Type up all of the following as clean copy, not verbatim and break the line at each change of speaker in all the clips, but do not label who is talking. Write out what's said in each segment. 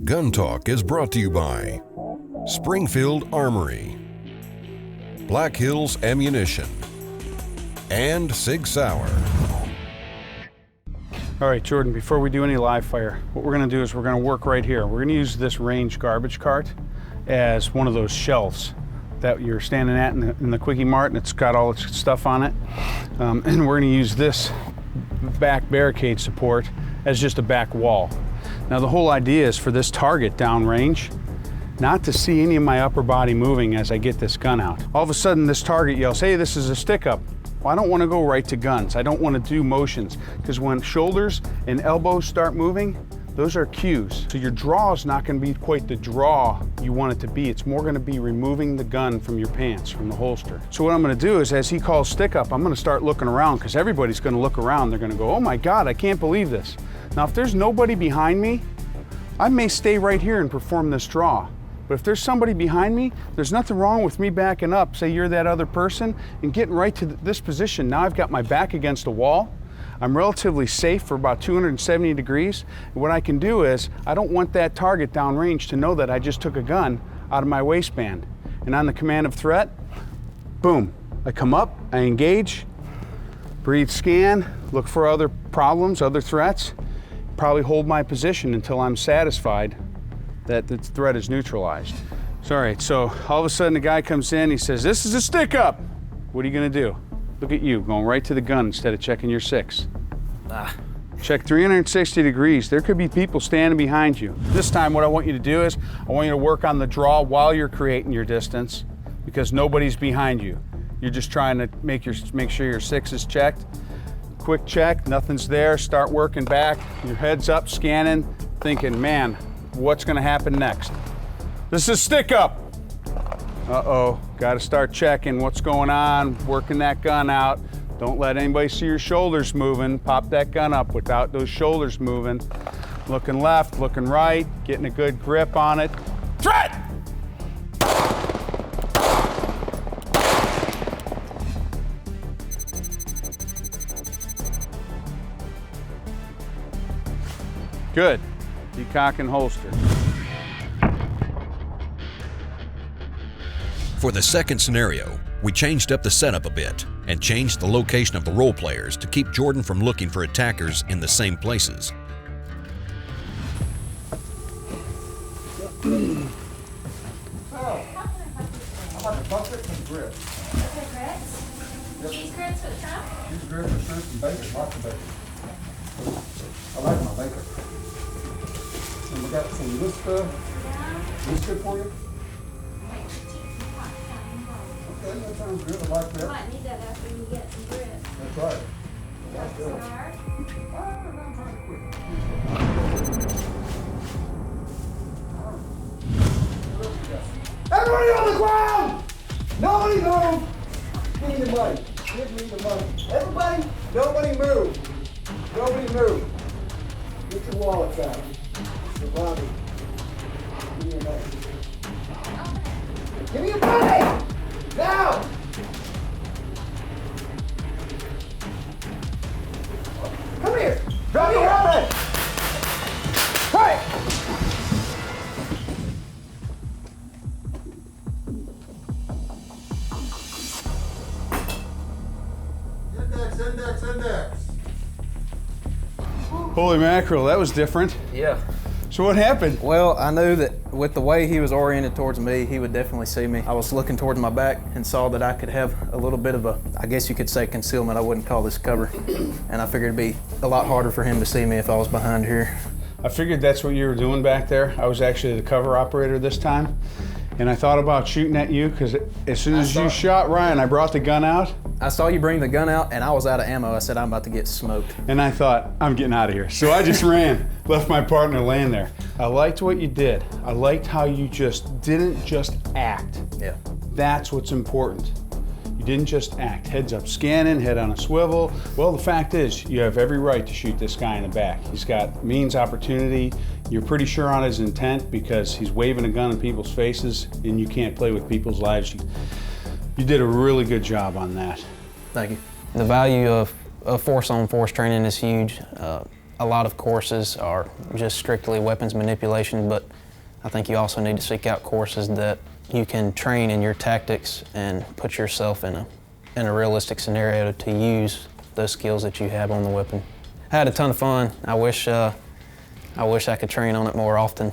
Gun Talk is brought to you by Springfield Armory, Black Hills Ammunition, and Sig Sauer.
All right, Jordan, before we do any live fire, what we're gonna do is we're gonna work right here. We're gonna use this range garbage cart as one of those shelves that you're standing at in the Quickie Mart, and it's got all its stuff on it. And we're gonna use this back barricade support as just a back wall. Now the whole idea is for this target downrange not to see any of my upper body moving as I get this gun out. All of a sudden this target yells, hey, this is a stick up. Well, I don't want to go right to guns. I don't want to do motions, because when shoulders and elbows start moving, those are cues. So your draw is not going to be quite the draw you want it to be. It's more going to be removing the gun from your pants, from the holster. So what I'm going to do is, as he calls stick up, I'm going to start looking around, because everybody's going to look around. They're going to go, oh my God, I can't believe this. Now, if there's nobody behind me, I may stay right here and perform this draw. But if there's somebody behind me, there's nothing wrong with me backing up, say you're that other person, and getting right to this position. Now I've got my back against a wall. I'm relatively safe for about 270 degrees. And what I can do is, I don't want that target downrange to know that I just took a gun out of my waistband. And on the command of threat, boom, I come up, I engage, breathe, scan, look for other problems, other threats, probably hold my position until I'm satisfied that the threat is neutralized. So, all right, so all of a sudden the guy comes in, he says, this is a stick up. What are you gonna do? Look at you, going right to the gun instead of checking your six. Check 360 degrees. There could be people standing behind you. This time what I want you to do is, I want you to work on the draw while you're creating your distance, because nobody's behind you. You're just trying to make sure your six is checked. Quick check, nothing's there, start working back, your head's up, scanning, thinking, man, what's gonna happen next? This is stick up. Uh-oh, gotta start checking what's going on, working that gun out. Don't let anybody see your shoulders moving. Pop that gun up without those shoulders moving. Looking left, looking right, getting a good grip on it. Threat! Good. Decock and holster.
For the second scenario, we changed up the setup a bit and changed the location of the role players to keep Jordan from looking for attackers in the same places.
How about the bucket and grits?
Okay, grits?
Yep.
Cheese grits with shrimp?
Cheese grits with shrimp and bacon, lots of bacon. I like my bacon. And we got some Liska. This good for you? Okay, that sounds good. I like
You
that.
might need that after you get some grits.
That's right.
That's
good.
hard.
I'm trying to quit. Everybody on the ground! Nobody move! Give me the money. Give me the money. Everybody, nobody move. Nobody move. Get your wallets out. The Bobby. Give me your money. Give me your money! Now! Come here! Drop your helmet! Hey! Index. Holy mackerel, that was different.
Yeah.
So what happened?
Well, I knew that with the way he was oriented towards me, he would definitely see me. I was looking towards my back and saw that I could have a little bit of a, I guess you could say concealment. I wouldn't call this cover. And I figured it'd be a lot harder for him to see me if I was behind here.
I figured that's what you were doing back there. I was actually the cover operator this time. And I thought about shooting at you, because as soon as you shot Ryan, I brought the gun out.
I saw you bring the gun out and I was out of ammo. I said, I'm about to get smoked.
And I thought, I'm getting out of here. So I just ran, left my partner laying there. I liked what you did. I liked how you just didn't just act.
Yeah.
That's what's important. You didn't just act. Heads up scanning, head on a swivel. Well, the fact is, you have every right to shoot this guy in the back. He's got means, opportunity. You're pretty sure on his intent because he's waving a gun in people's faces and you can't play with people's lives. You did a really good job on that.
Thank you.
The value of force-on-force training is huge.
A lot of courses are just strictly weapons manipulation, but I think you also need to seek out courses that you can train in your tactics and put yourself in a realistic scenario to use those skills that you have on the weapon. I had a ton of fun. I wish I could train on it more often.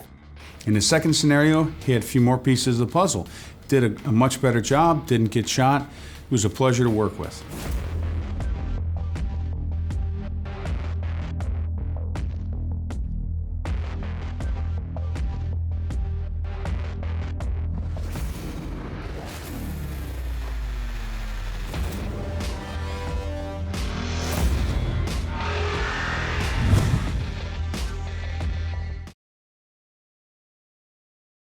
In the second scenario, he had a few more pieces of the puzzle. Did a much better job, didn't get shot. It was a pleasure to work with.